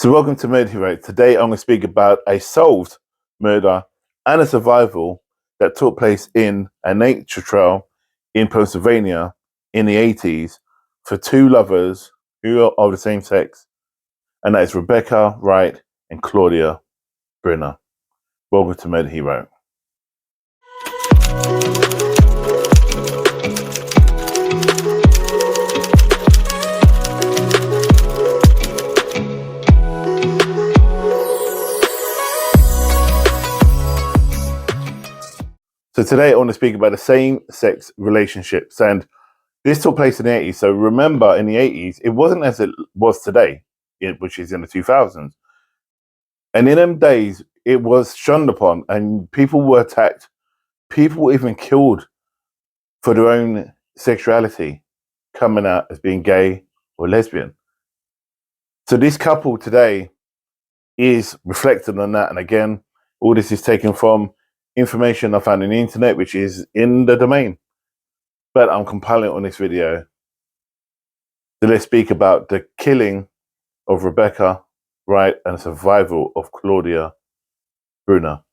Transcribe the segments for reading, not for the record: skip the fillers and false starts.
So welcome to Murder Hero. Today I'm going to speak about a solved murder and a survival that took place in a nature trail in Pennsylvania in the 80s for two lovers who are of the same sex, and that is Rebecca Wright and Claudia Brenner. Welcome to Murder Hero. So today I want to speak about the same-sex relationships, and this took place in the 80s. So remember, in the 80s, it wasn't as it was today, which is in the 2000s. And in them days, it was shunned upon, and people were attacked. People were even killed for their own sexuality, coming out as being gay or lesbian. So this couple today is reflected on that. And again, all this is taken from information I found on the internet, which is in the domain. But I'm compiling it on this video. So let's speak about the killing of Rebecca Wright and the survival of Claudia Brenner.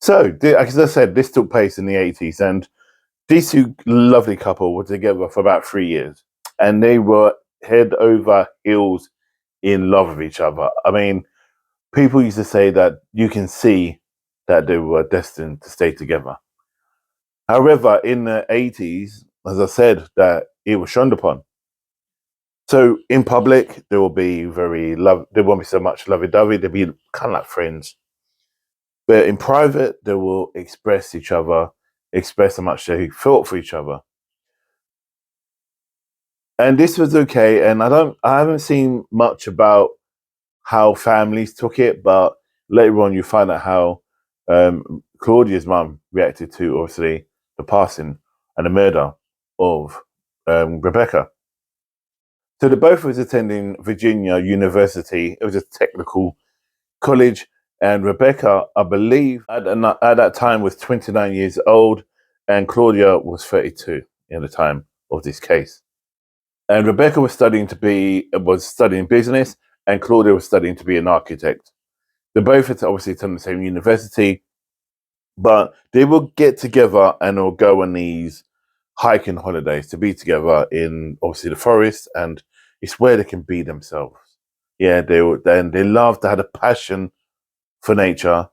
So, as I said, this took place in the 80s, and these two lovely couple were together for about 3 years, and they were head over heels in love with each other. I mean, people used to say that you can see that they were destined to stay together. However, in the 80s, as I said, that it was shunned upon. So in public, there will be there won't be so much lovey-dovey, they'll be kind of like friends. But in private, they will express each other, express how much they felt for each other. And this was okay, and I haven't seen much about how families took it, but later on you find out how Claudia's mum reacted to, obviously, the passing and the murder of Rebecca. So they both was attending Virginia University. It was a technical college, and Rebecca, I believe, at that time was 29 years old, and Claudia was 32 at the time of this case. And Rebecca was studying business, and Claudia was studying to be an architect. They both had obviously attended the same university, but they will get together and they'll go on these hiking holidays to be together in obviously the forest, and it's where they can be themselves. Yeah, they love to have a passion for nature,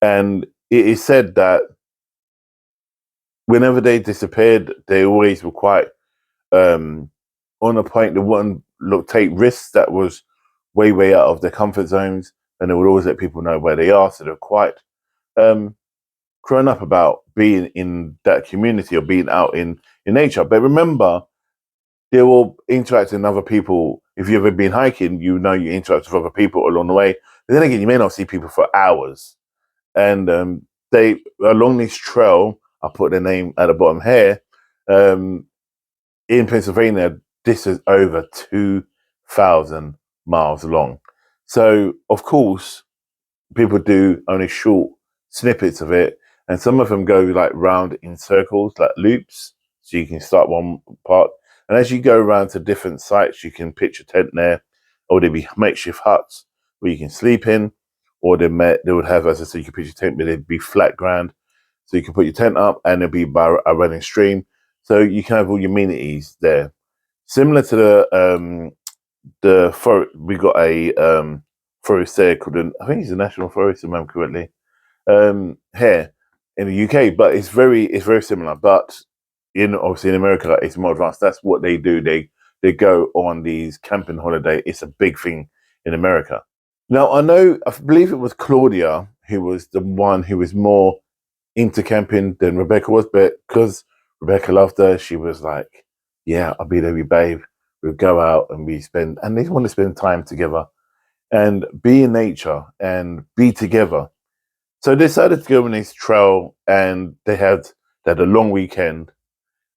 and it is said that whenever they disappeared, they always were quite on a point. They wouldn't take risks that was way out of their comfort zones, and they would always let people know where they are. So they're quite grown up about being in that community or being out in nature. But remember, they will interact with other people. If you've ever been hiking, you know you interact with other people along the way. But then again, you may not see people for hours. And they, along this trail, I'll put their name at the bottom here, in Pennsylvania, this is over 2,000 miles long. So, of course, people do only short snippets of it, and some of them go like round in circles, like loops. So you can start one part, and as you go around to different sites, you can pitch a tent there, or there'd be makeshift huts where you can sleep in, or they would have, as I said, you can pitch a tent, but it'd be flat ground, so you can put your tent up, and it'd be by a running stream, so you can have all your amenities there. Similar to the forest, we got a forest there called, I think it's the National Forest, if I remember correctly, here in the UK, but it's very similar. But obviously in America, it's more advanced. That's what they do. They go on these camping holiday. It's a big thing in America. Now I believe it was Claudia who was the one who was more into camping than Rebecca was, but because Rebecca loved her, she was like, "Yeah, I'll be there with you, babe. We'll go out and and they want to spend time together and be in nature and be together." So they decided to go on this trail, and they had a long weekend,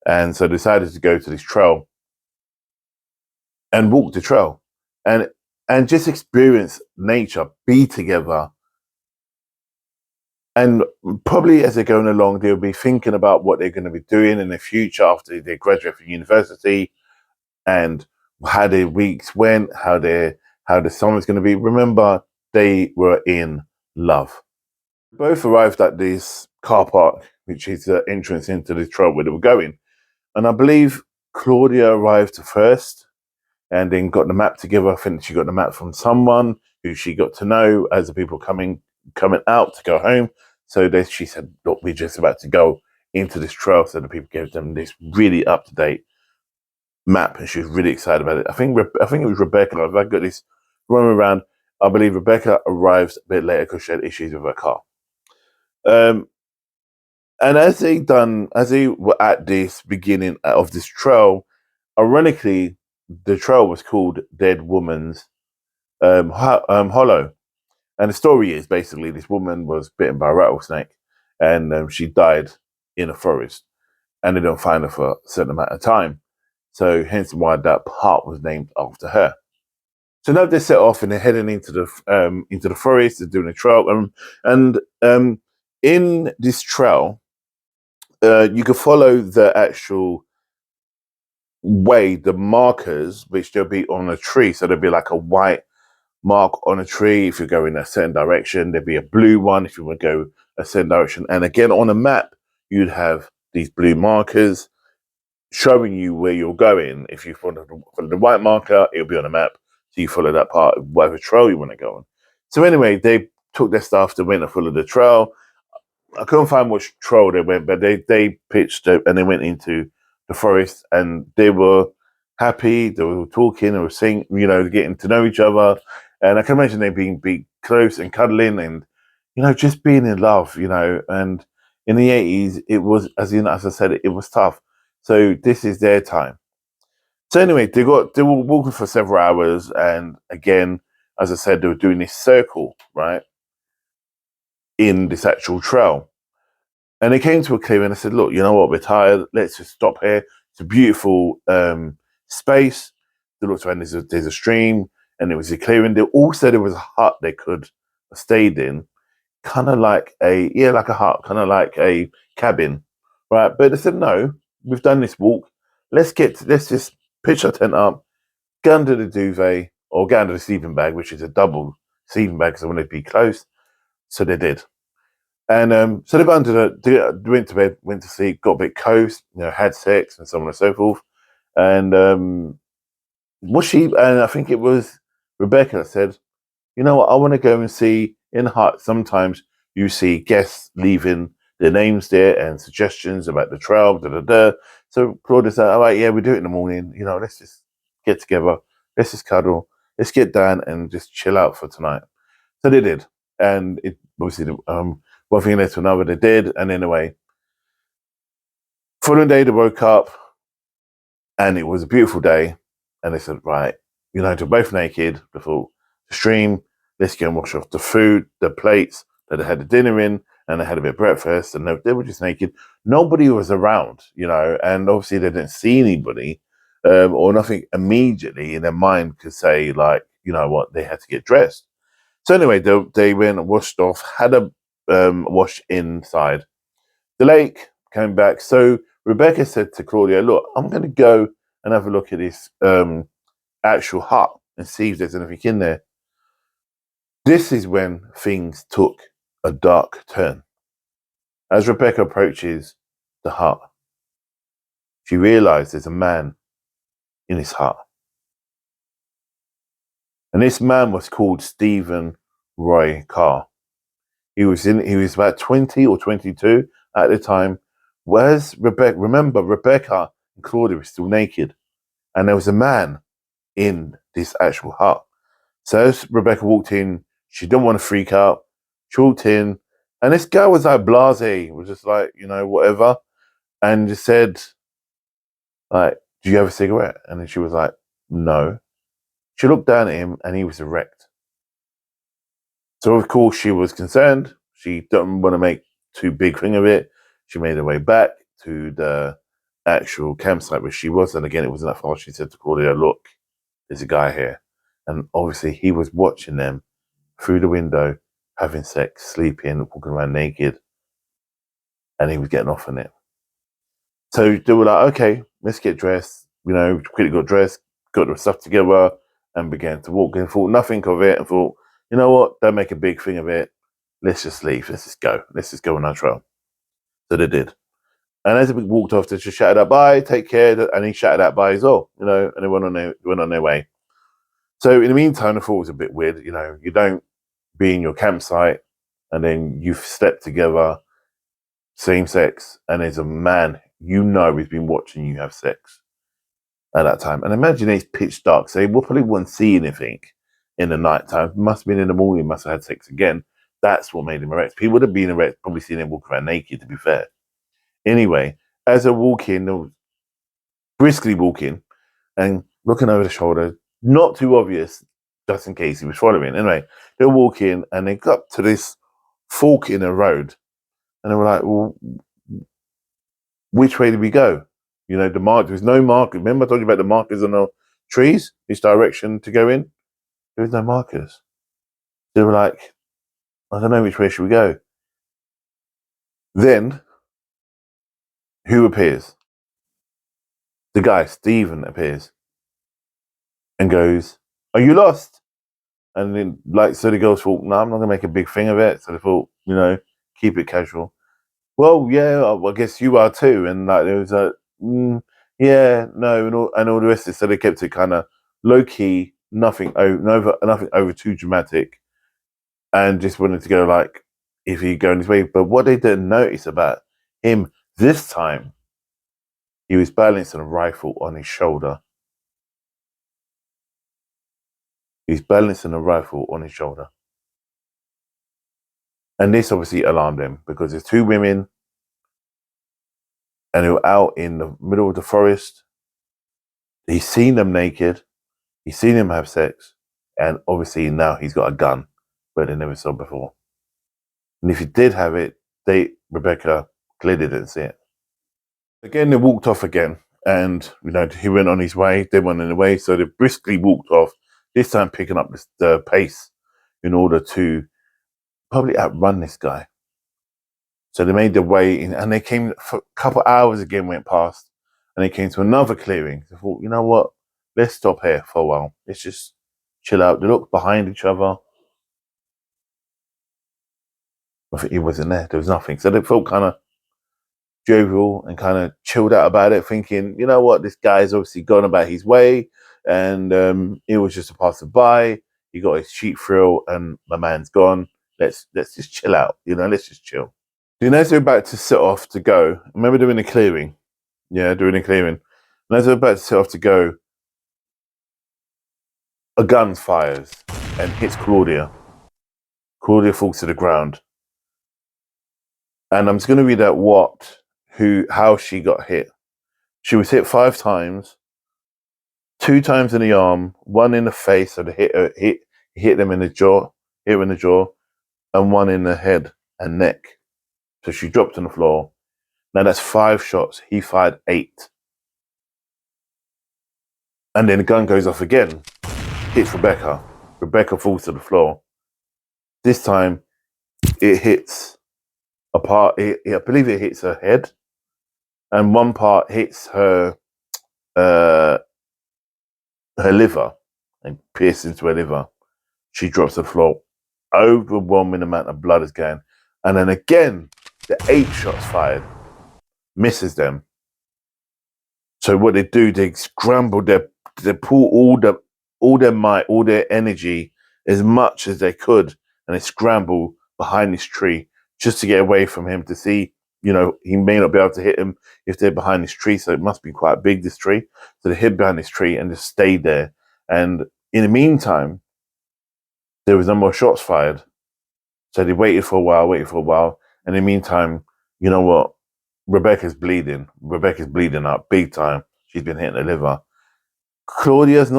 and so decided to go to this trail and walk the trail and just experience nature, be together. And probably as they're going along, they'll be thinking about what they're going to be doing in the future after they graduate from university, and how their weeks went, how how the summer's going to be. Remember, they were in love. Both arrived at this car park, which is the entrance into the trail where they were going. And I believe Claudia arrived first and then got the map together. I think she got the map from someone who she got to know as the people coming out to go home. So then she said, look, we're just about to go into this trail. So the people gave them this really up-to-date map, and she was really excited about it. I think it was Rebecca. I've got this running around. I believe Rebecca arrives a bit later because she had issues with her car. And as they were at this beginning of this trail, ironically, the trail was called Dead Woman's Hollow. And the story is basically this woman was bitten by a rattlesnake, and she died in a forest, and they don't find her for a certain amount of time. So hence why that part was named after her. So now they set off and they're heading into the forest. They're doing a trail, and in this trail, you can follow the actual way, the markers, which they'll be on a tree. So there'll be like a white mark on a tree if you go in a certain direction. There'd be a blue one if you want to go a certain direction. And again, on a map, you'd have these blue markers showing you where you're going. If you follow the white marker, it'll be on a map. So you follow that part of whatever trail you want to go on. So anyway, they took their stuff, they went and followed the trail. I couldn't find which trail they went, but they pitched it and they went into the forest, and they were happy. They were talking, they were singing, getting to know each other. And I can imagine they being close and cuddling and, just being in love, And in the 80s, it was, as I said, it was tough. So this is their time. So anyway, they were walking for several hours, and again, as I said, they were doing this circle, right, in this actual trail. And they came to a clearing and I said, look, you know what, we're tired. Let's just stop here. It's a beautiful space. They looked around, there's a stream, and there was a clearing. They all said there was a hut they could have stayed in, kind of like like a hut, kind of like a cabin, right? But they said, no, we've done this walk. Let's just pitch our tent up, get under the duvet, or get under the sleeping bag, which is a double sleeping bag because I wanted to be close. So they did. And so they went went to bed, went to sleep, got a bit coast, had sex and so on and so forth. And I think it was Rebecca that said, you know what, I want to go and see in the hut. Sometimes you see guests leaving their names there and suggestions about the trail, da da da. So Claudia said, all right, yeah, we do it in the morning. Let's just get together. Let's just cuddle. Let's get down and just chill out for tonight. So they did. And it obviously, one thing led to another, they did. And anyway, following day, they woke up and it was a beautiful day. And they said, right, they're both naked. They thought, the stream, let's go and wash off the food, the plates that they had the dinner in, and they had a bit of breakfast, and they were just naked. Nobody was around, and obviously they didn't see anybody, or nothing immediately in their mind could say, like, you know what, they had to get dressed. So anyway, they went and washed off, had a wash inside the lake, came back. So Rebecca said to Claudia, look, I'm going to go and have a look at this actual hut and see if there's anything in there. This is when things took a dark turn. As Rebecca approaches the hut, she realized there's a man in his hut. And this man was called Stephen Roy Carr. He was about 20 or 22 at the time. Whereas Rebecca and Claudia were still naked. And there was a man in this actual hut. So as Rebecca walked in, she didn't want to freak out. She walked in, and this guy was like blasé, was just like, whatever. And just said, like, do you have a cigarette? And then she was like, no. She looked down at him and he was erect. So of course she was concerned. She didn't want to make too big thing of it. She made her way back to the actual campsite where she was. And again, it wasn't that far. She said to Claudia, look, there's a guy here. And obviously he was watching them through the window, having sex, sleeping, walking around naked. And he was getting off on it. So they were like, okay, let's get dressed. Quickly got dressed, got the stuff together. and began to walk and thought nothing of it and thought, you know what, don't make a big thing of it. Let's just leave. Let's just go. Let's just go on our trail. So they did. And as we walked off, they just shouted out, bye, take care. And he shouted out bye as well, you know, and they went on their way. So in the meantime, I thought it was a bit weird, you know, you don't be in your campsite and then you've slept together, same sex, and there's a man you know who's been watching you have sex at that time. And imagine it's pitch dark, so he probably wouldn't see anything in the night time. Must have been in the morning, must have had sex again. That's what made him erect. He would have been erect, probably seen him walk around naked, to be fair. Anyway, as they're walking, briskly walking and looking over the shoulder, not too obvious, just in case he was following. Anyway, they're walking and they got to this fork in the road and they were like, well, which way did we go? You know, there's no marker. Remember I told you about the markers on the trees, which direction to go in? There was no markers. They were like, I don't know, which way should we go? Then, who appears? The guy, Stephen, appears and goes, are you lost? And then, like, so the girls thought, no, I'm not going to make a big thing of it. So they thought, you know, keep it casual. Well, yeah, I guess you are too. And like, there was a, yeah, no, and all the rest of it. So they kept it kind of low key, nothing over too dramatic, and just wanted to go like, if he going his way. But what they didn't notice about him this time, he was balancing a rifle on his shoulder. He's balancing a rifle on his shoulder. And this obviously alarmed him because there's two women and they were out in the middle of the forest. He's seen them naked. He's seen them have sex. And obviously now he's got a gun, but they never saw before. And if he did have it, Rebecca clearly didn't see it. Again, they walked off again. And, you know, he went on his way. They went on their way. So they briskly walked off, this time picking up the pace in order to probably outrun this guy. So they made their way in, and they came for a couple of hours again, went past, and they came to another clearing. They thought, you know what? Let's stop here for a while. Let's just chill out. They looked behind each other. I think he wasn't there. There was nothing. So they felt kind of jovial and kind of chilled out about it, thinking, you know what? This guy's obviously gone about his way, and it was just a passerby. He got his cheap thrill, and my man's gone. Let's just chill out. You know, let's just chill. Then as they're about to set off to go, remember they're in a clearing. Yeah, they're in a clearing. And as they're about to set off to go, a gun fires and hits Claudia. Claudia falls to the ground. And I'm just going to read out how she got hit. She was hit 5 times, 2 times in the arm, 1 in the face, so they hit them in the jaw, and 1 in the head and neck. So she dropped on the floor. Now that's 5 shots. He fired 8. And then the gun goes off again, hits Rebecca. Rebecca falls to the floor. This time, it hits a part. I believe it hits her head, and one part hits her liver and pierces into her liver. She drops to the floor. Overwhelming amount of blood is going, and then again, the 8 shots fired misses them. So what they do, they scramble. They pull all their might, all their energy, as much as they could, and they scramble behind this tree just to get away from him, to see, you know, he may not be able to hit him if they're behind this tree. So it must be quite big, this tree. So they hid behind this tree and just stayed there. And in the meantime, there was no more shots fired. So they waited for a while. And in the meantime, you know what? Rebecca's bleeding. Rebecca's bleeding out big time. She's been hitting the liver. Claudia's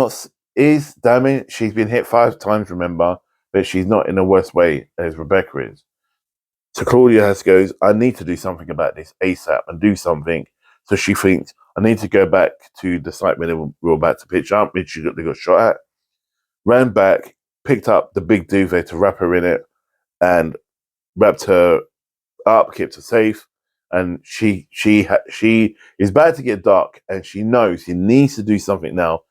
is damaged. She's been hit 5 times, remember, but she's not in the worst way as Rebecca is. So Claudia goes, I need to do something about this ASAP and do something. So she thinks, I need to go back to the site where we were about to pitch up, which they got shot at. Ran back, picked up the big duvet to wrap her in it, and wrapped her up, kept her safe. And she is about to get dark, and she knows she needs to do something now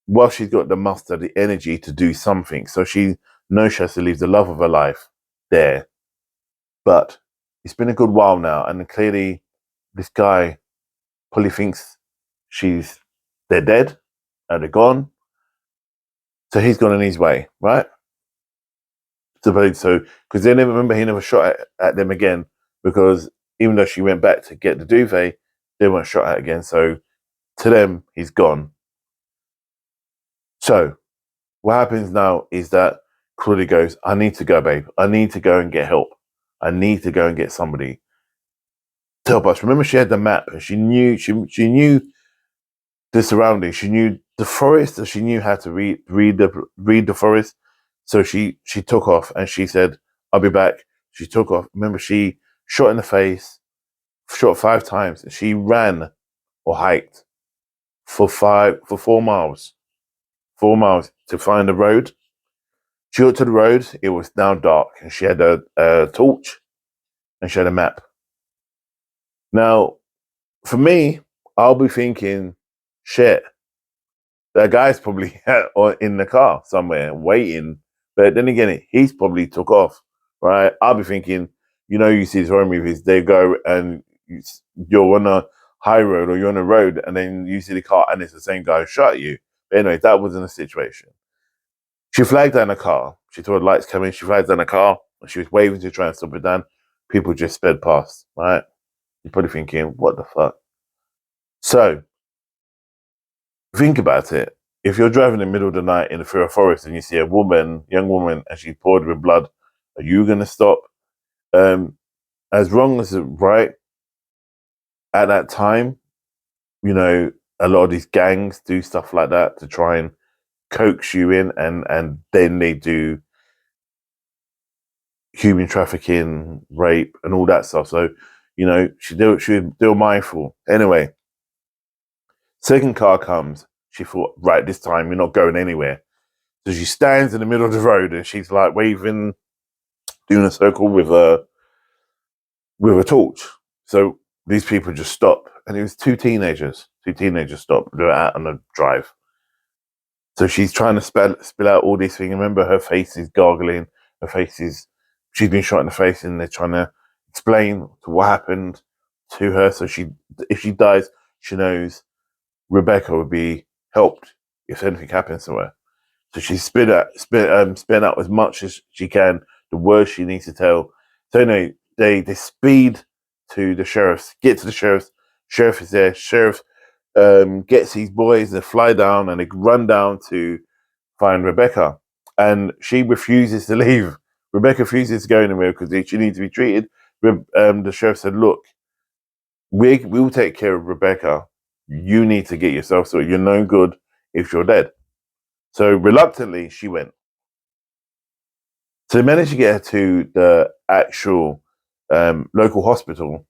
while she's got the muster, the energy to do something. So she knows she has to leave the love of her life there. But it's been a good while now, and clearly this guy probably thinks they're dead and they're gone. So he's gone on his way, right? So because they never remember he never shot at them again, because even though she went back to get the duvet, they weren't shot at again. So to them, he's gone. So what happens now is that Claudia goes, I need to go, babe. I need to go and get help. I need to go and get somebody to help us. Remember, she had the map and she knew the surroundings. She knew the forest, and she knew how to read the forest. So she took off and she said, I'll be back. She took off. Remember, she shot in the face, shot 5 times, and she ran or hiked for 4 miles. 4 miles to find the road. She got to the road, it was now dark, and she had a torch and she had a map. Now, for me, I'll be thinking, shit, that guy's probably in the car somewhere waiting. But then again, he's probably took off, right? I'll be thinking, you see these horror movies, they go and you're on a high road or you're on a road, and then you see the car and it's the same guy who shot you. But anyway, that wasn't a situation. She flagged down a car. She saw the lights coming. She flagged down a car. And she was waving to try and stop it down. People just sped past, right? You're probably thinking, what the fuck? So, think about it. If you're driving in the middle of the night in through a forest and you see a young woman, and she's poured with blood, are you going to stop? As wrong as it right at that time, a lot of these gangs do stuff like that to try and coax you in, and then they do human trafficking, rape, and all that stuff. So, she was mindful. Anyway, second car comes. She thought, right, this time you're not going anywhere. So she stands in the middle of the road and she's like waving, doing a circle with a torch. So these people just stop, and it was two teenagers. Two teenagers stopped. They were out on the drive. So she's trying to spill out all these things. Remember, her face is gargling. Her face is, she's been shot in the face, and they're trying to explain what happened to her. So if she dies, she knows Rebecca would be helped if anything happens to her. So she spit out as much as she can, the words she needs to tell. So anyway, they speed to the sheriff's, get to the sheriff's. Sheriff is there. Sheriff gets his boys, they fly down and they run down to find Rebecca. And she refuses to leave. Rebecca refuses to go anywhere because she needs to be treated. The sheriff said, look, we'll take care of Rebecca. You need to get yourself sorted. You're no good if you're dead. So reluctantly, she went. So they managed to get her to the actual local hospital.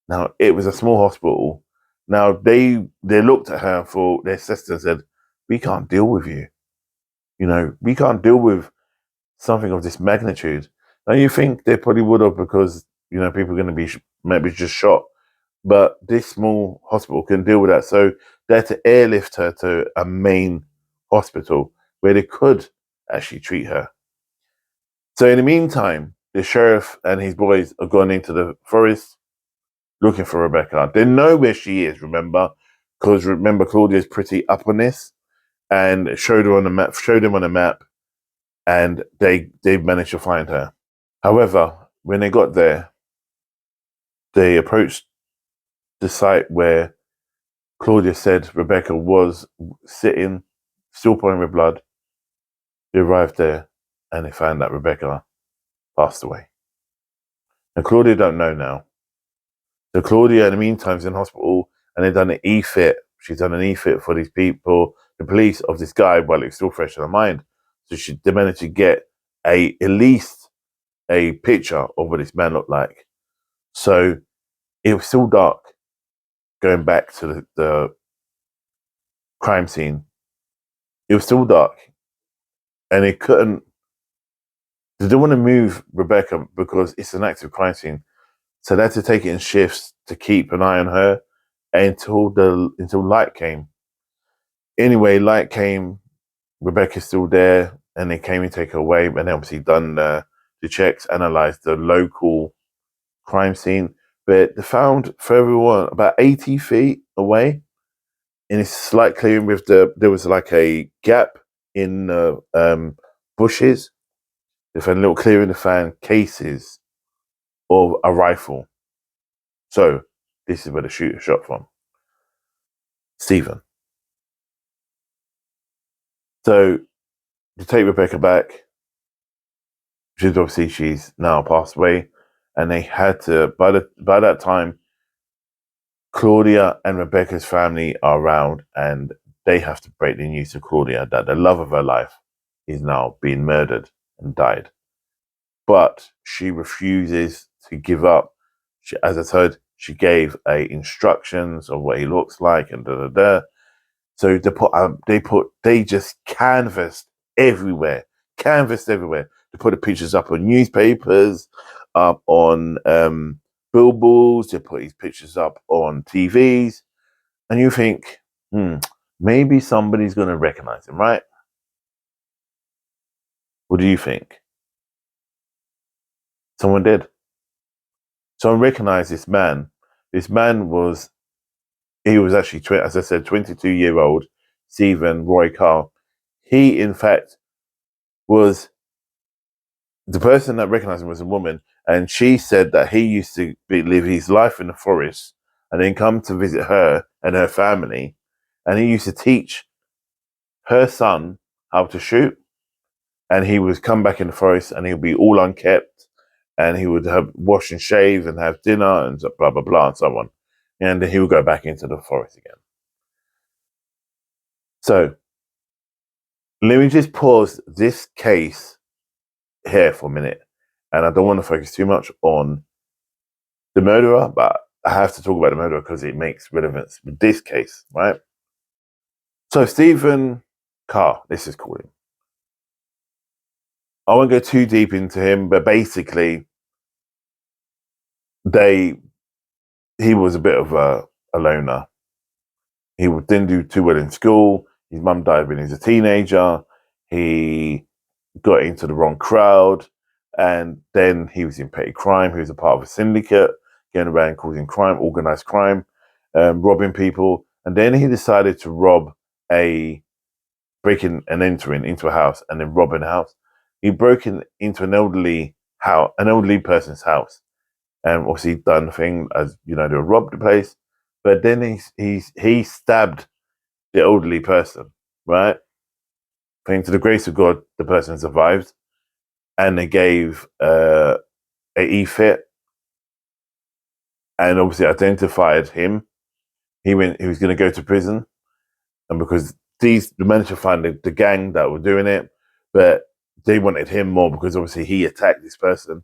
Now, it was a small hospital. Now, they looked at her for their sister and said, we can't deal with you. We can't deal with something of this magnitude. Now, you think they probably would have, because, people are going to be maybe just shot. But this small hospital can deal with that. So they had to airlift her to a main hospital where they could actually treat her. So in the meantime, the sheriff and his boys are going into the forest looking for Rebecca. They know where she is, because Claudia is pretty up on this, and showed them on the map, and they managed to find her. However, when they got there, they approached the site where Claudia said Rebecca was sitting, still pouring with blood. They arrived there and they found that Rebecca passed away. And Claudia don't know now. So Claudia, in the meantime, is in hospital, and they've done an e-fit. She's done an e-fit for these people, the police, of this guy, while it's still fresh in her mind. So they managed to get at least a picture of what this man looked like. So it was still dark going back to the crime scene. It was still dark, and they didn't want to move Rebecca because it's an active crime scene. So they had to take it in shifts to keep an eye on her until light came. Anyway, light came. Rebecca's still there, and they came and take her away. And they obviously done the checks, analysed the local crime scene, but they found further on about 80 feet away in a slight clearing with there was like a gap in bushes. They found a little clearing. They found cases of a rifle. So this is where the shooter shot from. Stephen. So to take Rebecca back, she's now passed away, and they had to by that time, Claudia and Rebecca's family are around, and they have to break the news to Claudia that the love of her life is now being murdered and died. But she refuses to give up. As I said, she gave instructions of what he looks like and da da da. So they just canvassed everywhere. They put the pictures up on newspapers, up on billboards. They put these pictures up on TVs, and you think, maybe somebody's going to recognize him, right? What do you think? Someone did. Someone recognized this man. This man was actually, as I said, 22-year-old Stephen Roy Carr. He, in fact, was the person that recognized him was a woman, and she said that he used to live his life in the forest and then come to visit her and her family, and he used to teach her son how to shoot, and he would come back in the forest and he would be all unkept, and he would have wash and shave and have dinner and blah blah blah and so on, and then he would go back into the forest again. So let me just pause this case here for a minute, and I don't want to focus too much on the murderer, but I have to talk about the murderer because it makes relevance with this case, right? So Stephen Carr, this is called him. I won't go too deep into him, but basically, he was a bit of a loner. He didn't do too well in school. His mum died when he was a teenager. He got into the wrong crowd, and then he was in petty crime. He was a part of a syndicate, going around causing crime, organized crime, robbing people. And then he decided to breaking and entering into a house and then robbing a house. He broke into an elderly person's house, and obviously done the thing as they robbed the place. But then he stabbed the elderly person, right? Thanks to the grace of God, the person survived, and they gave a e-fit, and obviously identified him. He was going to go to prison, and because they managed to find the gang that were doing it, but they wanted him more because obviously he attacked this person.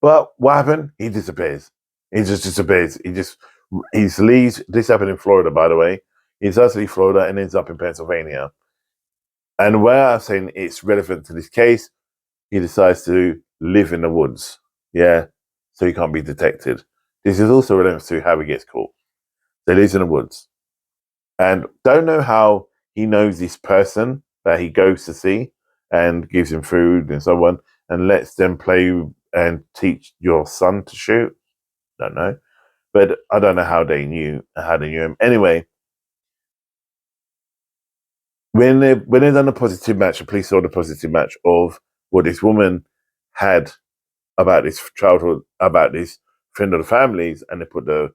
But what happened? He disappears. He just disappears. He leaves. This happened in Florida, by the way. He starts to leave Florida and ends up in Pennsylvania. And where I'm saying it's relevant to this case, he decides to live in the woods. Yeah, so he can't be detected. This is also relevant to how he gets caught. So he lives in the woods. And don't know how he knows this person that he goes to see and gives him food and so on and lets them play and teach your son to shoot. Don't know. But I don't know how they knew him. Anyway, when they done a positive match, the police saw the positive match of what this woman had about this childhood, about this friend of the family's, and they put the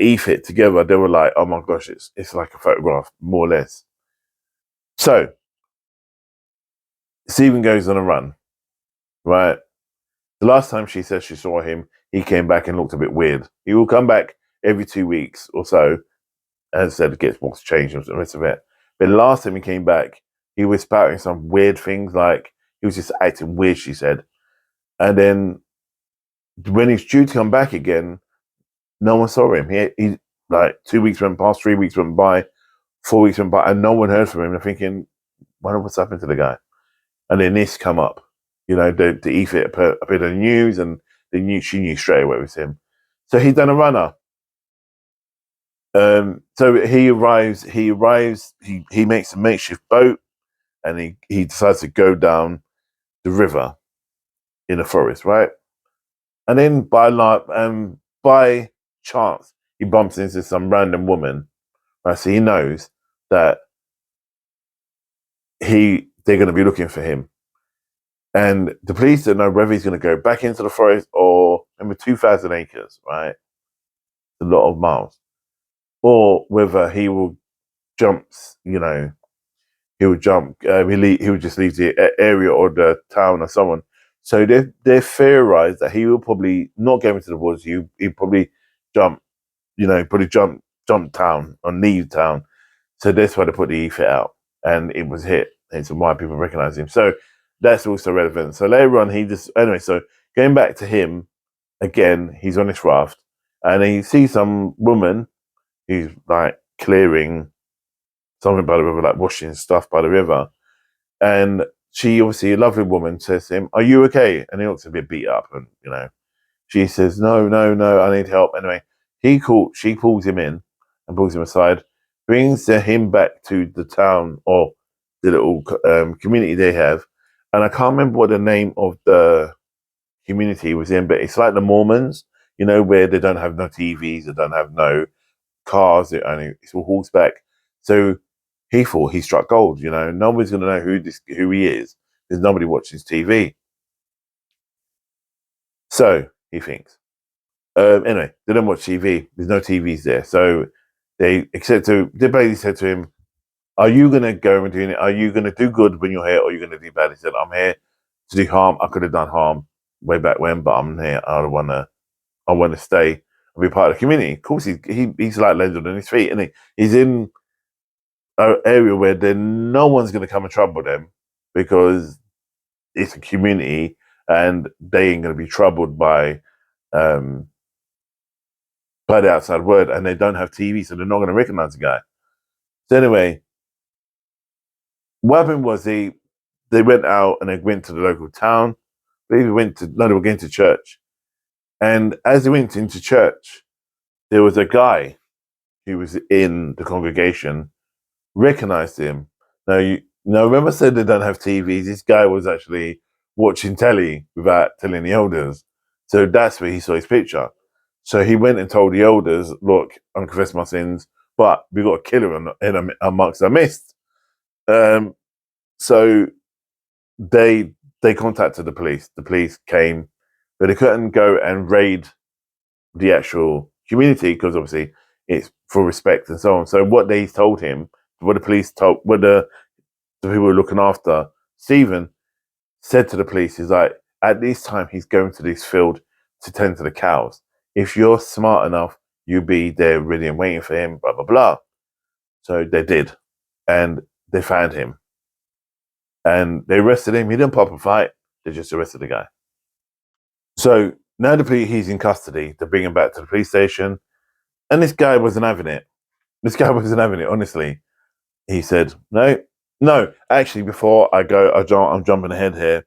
e-fit together. They were like, oh my gosh, it's like a photograph, more or less. So Stephen goes on a run, right? The last time she said she saw him, he came back and looked a bit weird. He will come back every 2 weeks or so. As I said, it gets what's changed and the rest of it. But the last time he came back, he was spouting some weird things, like he was just acting weird, she said. And then when he's due to come back again, no one saw him. He like 2 weeks went past, 3 weeks went by, 4 weeks went by, and no one heard from him. I'm thinking, wonder what's happened to the guy. And then this come up, the e-fit appeared on the news, and she knew straight away it was him. So he's done a runner. So he arrives. He makes a makeshift boat, and he decides to go down the river in the forest, right? And then by chance, he bumps into some random woman. Right, so he knows that they're going to be looking for him, and the police don't know whether he's going to go back into the forest or remember 2,000 acres, right? A lot of miles, or whether he will jump. You know, he would jump. He would just leave the area or the town or someone. So they theorize that he will probably not go into the woods. He probably jump. You know, probably jump town or leave town. So that's why they put the e-fit out, and it was hit. And so why people recognize him. So that's also relevant. So later on, he just anyway. So going back to him again, he's on this raft, and he sees some woman who's like clearing something by the river, like washing stuff by the river. And she, obviously a lovely woman, says to him, "Are you okay?" And he looks a bit beat up, and she says, "No, no, no, I need help." Anyway, she pulls him in and pulls him aside, brings him back to the town or the little community they have. And I can't remember what the name of the community was in, but it's like the Mormons, where they don't have no TVs, they don't have no cars, it's all horseback. So he thought he struck gold. Nobody's going to know who he is because nobody watches TV. So he thinks. Anyway, they don't watch TV. There's no TVs there, so they basically said to him, "Are you going to go and do it? Are you going to do good when you're here, or are you going to do bad?" He said, "I'm here to do harm. I could have done harm way back when, but I'm here. I want to stay and be part of the community." Of course, he's like landed on his feet, and he's in an area where no one's going to come and trouble them because it's a community and they ain't going to be troubled um, by the outside world, and they don't have TV, so they're not going to recognize the guy. So anyway, what happened was they went out and they went to the local town. They were going to church, and as they went into church, there was a guy who was in the congregation recognized him. Now, remember I said they don't have TVs. This guy was actually watching telly without telling the elders, so that's where he saw his picture. So he went and told the elders, "Look, I'm confessing my sins, but we got a killer amongst our midst." Um, so they contacted the police. The police came, but they couldn't go and raid the actual community because obviously it's for respect and so on. So what they told him, what the police told, what the people who were looking after Stephen said to the police is like, at this time he's going to this field to tend to the cows. If you're smart enough, you'll be there ready and waiting for him, blah, blah, blah. So they did. And they found him. And they arrested him. He didn't pop a fight. They just arrested the guy. So now he's in custody. They bring him back to the police station. And this guy wasn't having it. Honestly. He said, no, no. Actually, before I go, I'm jumping ahead here.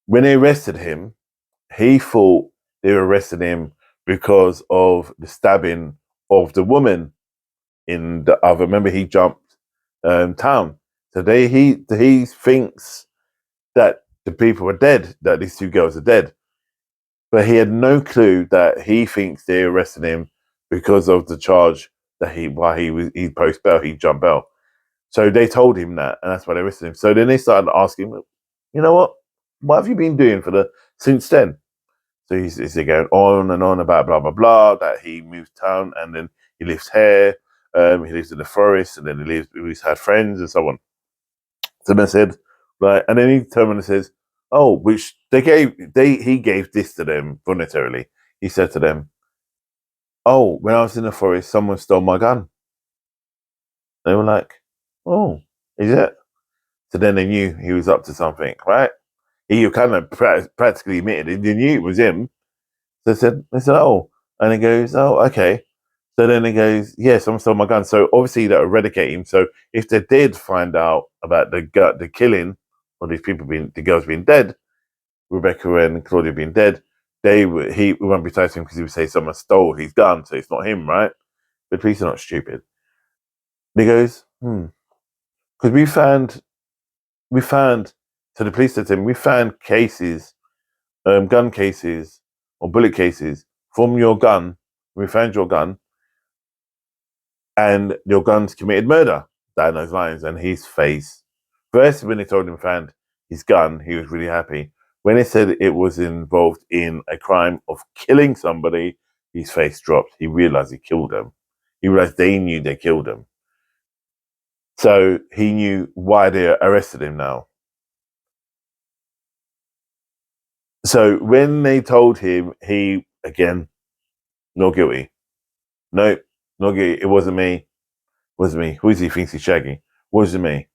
When they arrested him, he thought they arrested him because of the stabbing of the woman in the other. Remember, he jumped town. So he thinks that the people are dead, that these two girls are dead. But he had no clue that he thinks they arrested him because of the charge that he post bail, he jumped bail. So they told him that, and that's why they arrested him. So then they started asking him, "You know what have you been doing since then?" So he's going on and on about blah blah blah, that he moved town and then he lives here, he lives in the forest, and then he's had friends and so on. So they said, right, and then he turned and says, "Oh, which he gave this to them voluntarily." He said to them, "Oh, when I was in the forest, someone stole my gun." They were like, "Oh, is it?" So then they knew he was up to something, right? He kind of practically admitted they knew it was him. So they said, "Oh," and he goes, "Oh, okay." So then he goes, "Yeah, someone stole my gun." So obviously that eradicate him. So if they did find out about the killing or the girls being dead, Rebecca and Claudia being dead, he won't be tied to him because he would say someone stole his gun, so it's not him, right? the police are not stupid. He goes, because we found, so the police said to him, we found cases, gun cases or bullet cases from your gun. We found your gun, and your gun's committed murder down those lines. And his face, first, when they told him found his gun, he was really happy. When they said it was involved in a crime of killing somebody, his face dropped. He realized he killed them. He realized they knew they killed him. So he knew why they arrested him now. So when they told him, he, again, no guilty. No, no guilty. It wasn't me. It wasn't me. Who is he thinks he's Shaggy? Wasn't me.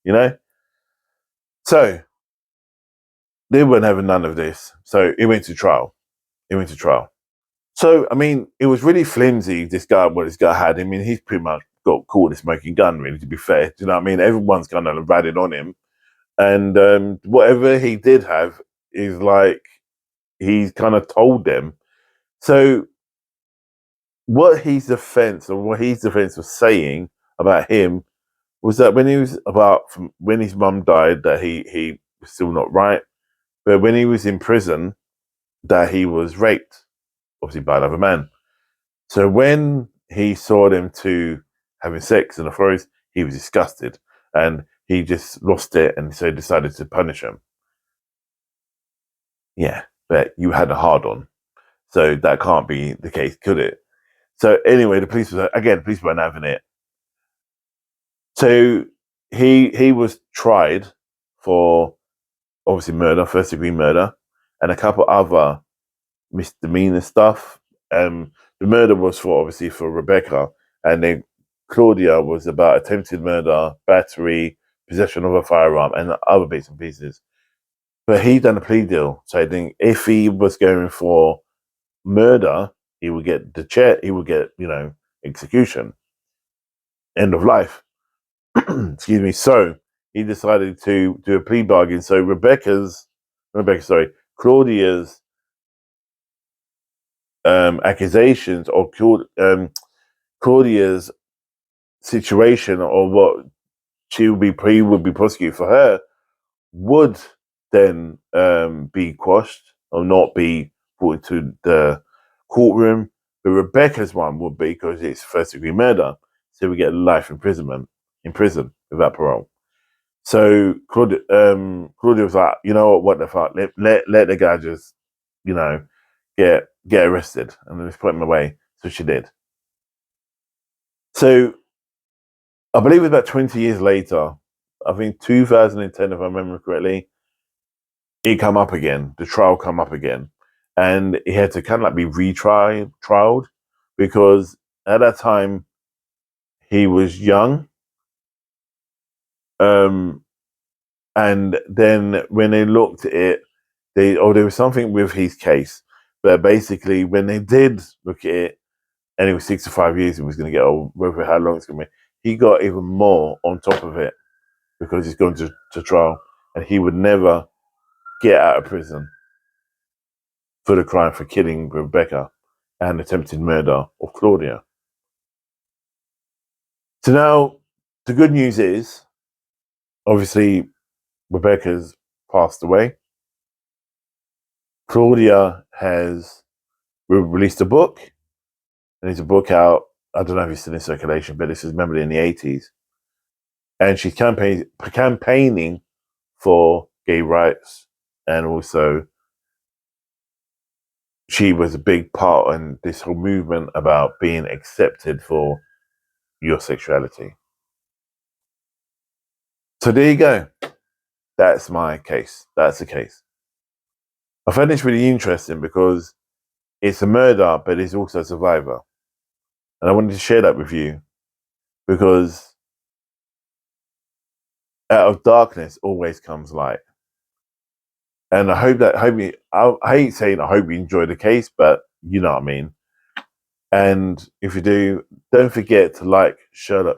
You know? So they weren't having none of this. So he went to trial. He went to trial. So, I mean, it was really flimsy, this guy, what this guy had. I mean, he's pretty much got caught with a smoking gun, really, to be fair. Do you know what I mean? Everyone's kind of ratted on him. And whatever he did have is like, he's kind of told them. So what his defense was saying about him was that when he was when his mum died, that he was still not right. But when he was in prison, that he was raped, obviously by another man. So when he saw them two having sex in the forest, he was disgusted and he just lost it, and so he decided to punish him. Yeah, but you had a hard on. So that can't be the case, could it? So anyway, the police weren't having it. So he was tried for obviously murder, first degree murder, and a couple other misdemeanor stuff. The murder was for Rebecca, and then Claudia was about attempted murder, battery, possession of a firearm, and other bits and pieces. But he done a plea deal, so I think if he was going for murder, he would get he would get execution, end of life. Excuse me. So he decided to do a plea bargain. So Claudia's accusations, or Claudia's situation, or what she would be prosecuted for her, would then be quashed or not be brought into the courtroom. But Rebecca's one would be, because it's first degree murder, so we get life imprisonment in prison without parole. So Claudia was like, you know what the fuck? Let the guy just, get arrested and just put him away. So she did. So I believe it was about 20 years later, I think 2010, if I remember correctly, it come up again. The trial come up again, and he had to kind of like be trialed, because at that time he was young. And then when they looked at it, there was something with his case. But basically, when they did look at it, and it was 65 years he was going to get, or whether how long it's going to be, he got even more on top of it, because he's going to trial, and he would never get out of prison for the crime for killing Rebecca and attempted murder of Claudia. So now, the good news is, obviously, Rebecca's passed away. Claudia has released a book, and it's a book out. I don't know if it's still in circulation, but this is remember in the 80s. And she's campaigning for gay rights, and also she was a big part in this whole movement about being accepted for your sexuality. So there you go. That's my case. That's the case. I find this really interesting because it's a murder, but it's also a survivor. And I wanted to share that with you, because out of darkness always comes light. And I hate saying I hope you enjoy the case, but you know what I mean. And if you do, don't forget to like, share,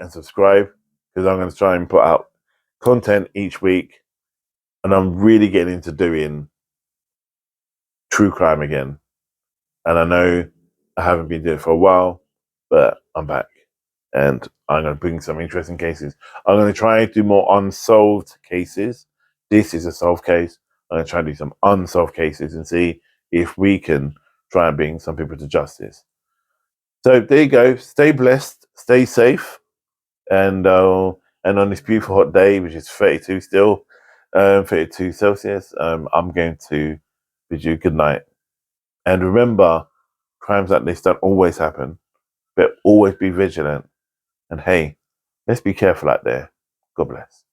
and subscribe, because I'm going to try and put out content each week. And I'm really getting into doing true crime again. And I know I haven't been doing it for a while, but I'm back. And I'm going to bring some interesting cases. I'm going to try and do more unsolved cases. This is a solved case. I'm going to try and do some unsolved cases and see if we can try and bring some people to justice. So there you go. Stay blessed, stay safe, and on this beautiful hot day, which is 32 still, 32 Celsius, I'm going to bid you good night. And remember, crimes like this don't always happen, but always be vigilant. And hey, let's be careful out there. God bless.